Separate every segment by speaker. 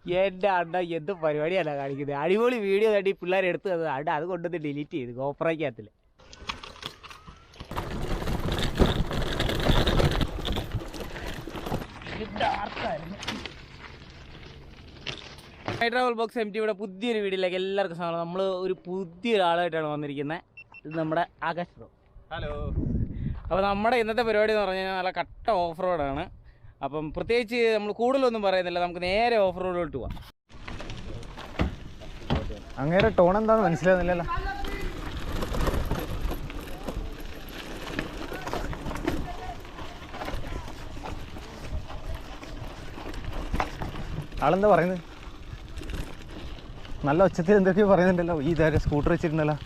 Speaker 1: എൻ്റെ അണ്ണ എന്ത് പരിപാടിയല്ല കാണിക്കുന്നത്. അടിപൊളി വീഡിയോ തട്ടി പിള്ളേരെടുത്ത് അണ്ണ അത് കൊണ്ടുവന്ന് ഡിലീറ്റ് ചെയ്ത് ഗോപ്രയ്ക്കകത്തില്. ട്രാവൽ ബോക്സ് എം ടിയുടെ പുതിയൊരു വീഡിയോയിലേക്ക് എല്ലാവർക്കും സ്വാഗതം. നമ്മൾ ഒരു പുതിയൊരാളായിട്ടാണ് വന്നിരിക്കുന്നത്. ഇത് നമ്മുടെ ആകാശ് ബ്രോ.
Speaker 2: ഹലോ.
Speaker 1: അപ്പോൾ നമ്മുടെ ഇന്നത്തെ പരിപാടി എന്ന് പറഞ്ഞു കഴിഞ്ഞാൽ നല്ല കട്ട ഓഫ് റോഡാണ്. അപ്പം പ്രത്യേകിച്ച് നമ്മൾ കൂടുതലൊന്നും പറയുന്നില്ല, നമുക്ക് നേരെ ഓഫ് റോഡിലോട്ട് പോവാം.
Speaker 2: അങ്ങേരെ ടോൺ എന്താണെന്ന് മനസ്സിലാകുന്നില്ലല്ലോ. ആളെന്താ പറയുന്നത്? നല്ല ഒച്ചത്തിൽ എന്തൊക്കെയോ പറയുന്നുണ്ടല്ലോ. ഈ ഇതാരെ സ്കൂട്ടർ വെച്ചിട്ടുണ്ടല്ലോ.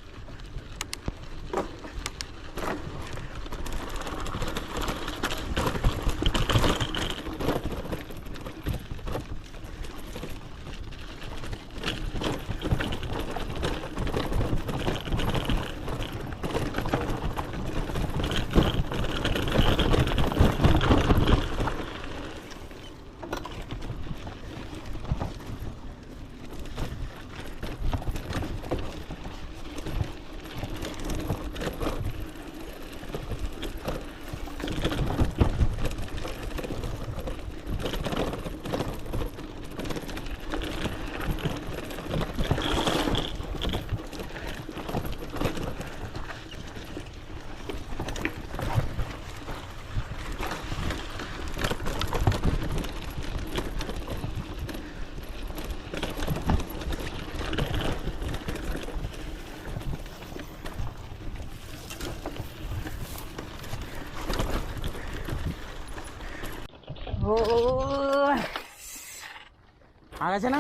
Speaker 1: ആകാശന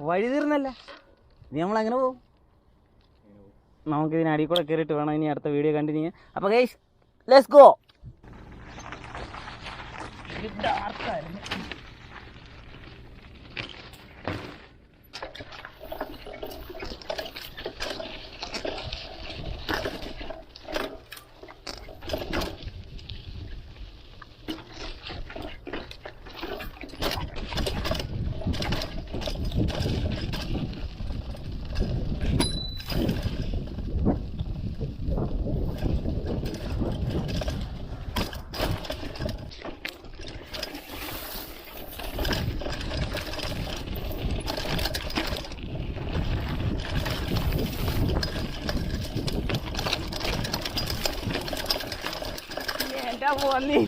Speaker 1: വഴി തീർന്നല്ല, ഇനി നമ്മളങ്ങനെ പോകും. നമുക്കിതിന് അടിയിൽ കൂടെ കയറിയിട്ട് വേണം ഇനി അടുത്ത വീഡിയോ കണ്ടിന്യൂ ചെയ്യാൻ. അപ്പോൾ ഗൈസ് ലെറ്റ്സ് ഗോ. പോന്നി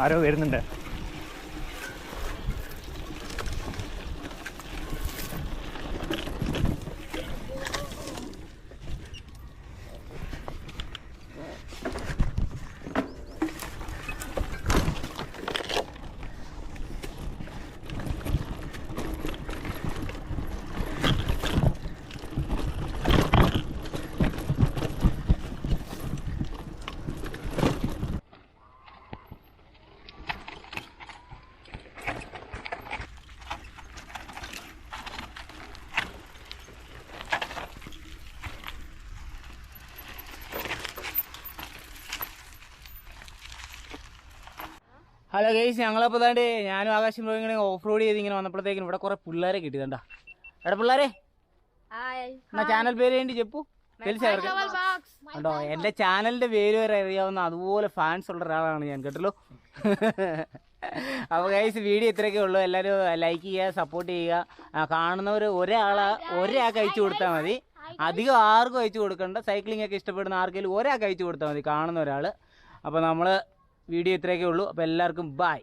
Speaker 2: ആരോ വരുന്നുണ്ട്.
Speaker 1: ഹലോ ഗൈസ്, ഞങ്ങളപ്പോൾ താണ്ട് ഞാനും ആകാശം ബ്രോ ഇങ്ങനെ ഓഫ് റോഡ് ചെയ്ത് ഇങ്ങനെ വന്നപ്പോഴത്തേക്കും ഇവിടെ കുറെ പിള്ളേരെ കിട്ടിയതാ. എടാ പിള്ളേരെ, എന്നാ ചാനൽ പേര് വേണ്ടി ചെപ്പു കേട്ടോ. എൻ്റെ ചാനലിൻ്റെ പേര് വരെ അറിയാവുന്ന അതുപോലെ ഫാൻസ് ഉള്ള ഒരാളാണ് ഞാൻ, കേട്ടല്ലോ. അപ്പോൾ ഗൈസ് വീഡിയോ ഇത്രയൊക്കെ ഉള്ളൂ. എല്ലാവരും ലൈക്ക് ചെയ്യുക, സപ്പോർട്ട് ചെയ്യുക. കാണുന്നവർ ഒരാൾക്ക് അയച്ചു കൊടുത്താൽ മതി, അധികം ആർക്കും അയച്ചു കൊടുക്കണ്ട. സൈക്ലിംഗ് ഒക്കെ ഇഷ്ടപ്പെടുന്ന ആർക്കെങ്കിലും ഒരാൾക്ക് അയച്ചു കൊടുത്താൽ മതി, കാണുന്ന ഒരാൾ. അപ്പോൾ നമ്മൾ വീഡിയോ ഇത്രയൊക്കെ ഉള്ളൂ. അപ്പോൾ എല്ലാവർക്കും ബൈ.